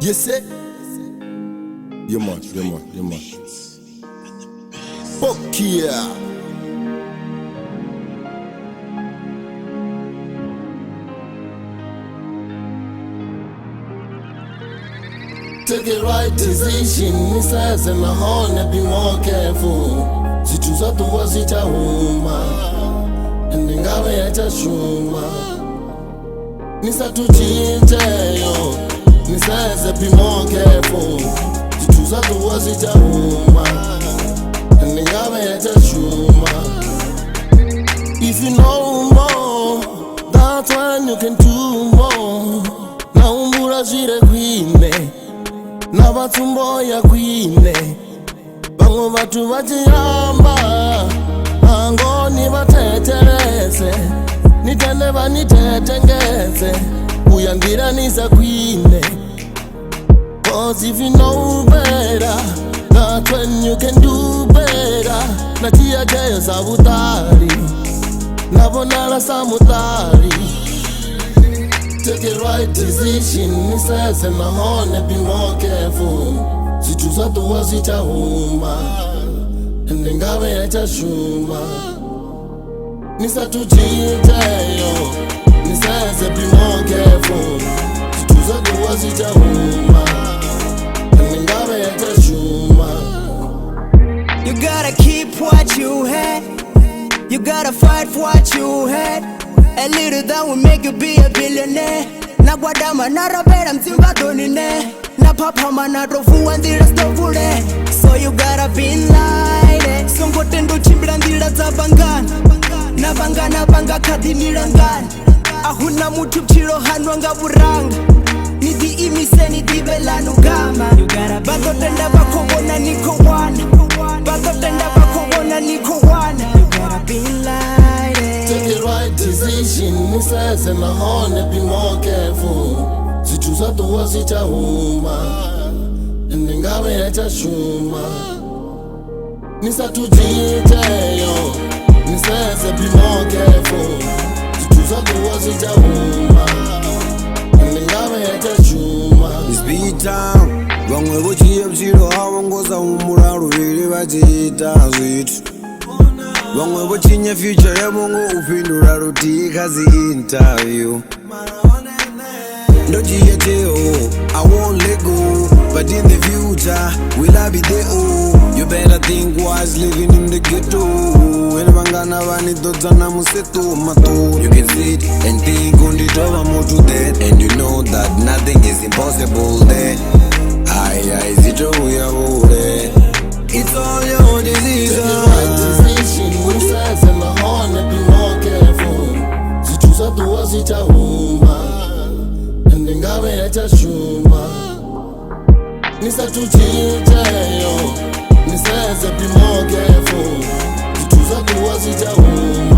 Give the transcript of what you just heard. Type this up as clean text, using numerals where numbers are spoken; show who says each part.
Speaker 1: Yes, sir. You're man. Fuck yeah. Take the right decision, misses and my horn, be more careful. She choose out to was it a woman, and then got me at a shuma. Nisa to change, misses be more careful. She choose out to was it a woman, and then got me at a shuma. If you know more, that's when you can do more. Now, Murashira Queen. Na batumbo ya kwine bango batu bajiyamba angoni bateterese nitende banitetengeze uyandira nisa kwine. Cause if you know better, that's when you can do better. Natia jayo sabutari nabonala samutari. Take the right decision, he says, and my horn, be more careful. She choose out to was it a woman, and then got me at a shuma. Nisa to Gitayo, he says, be more careful. She choose out to was it a woman, and then got me at a shuma.
Speaker 2: You gotta keep what you had, you gotta fight for what you had. A little that will make you be a billionaire. Na guadama na rabera mtimba donine. Na papa manatofu andira stovule. So you gotta be enlightened. Songo tendo chimbira ndira za bangana. Na bangana banga kati nirangana. Ahuna mutu chiro hanwanga buranga. Nidi imise nidi belanu gama. Bako tenda bako wana niko wana. Bako tenda bako wana niko wana. You gotta be enlightened.
Speaker 1: Take the right decision, he says, and my horn, be more careful. She choose out to was it a woman, and then got me at a shuma. Nisa to Gitayo, he says, be more careful. She choose out to was it a woman, and then got me at a shuma.
Speaker 3: It's beat down. Wrong way, what you have zero, how long goes on Muraru, really, what it does it. Wrong way, what in your future, I'm going to open the Raroti, has the interview. No GTO, I won't let go, but in the future, will I be there? Oh, you better think wise living in the ghetto. You can sit and think on the top, I'm more to that, and you know that nothing is impossible there. Is it all your way? It's all your decision.
Speaker 1: Take the right decision, he says, and my horn, be more careful. She choose out to was it a woman, and then got me at a shuma. Nisa to Gitayo, he says, be more careful. She choose out to was it a woman.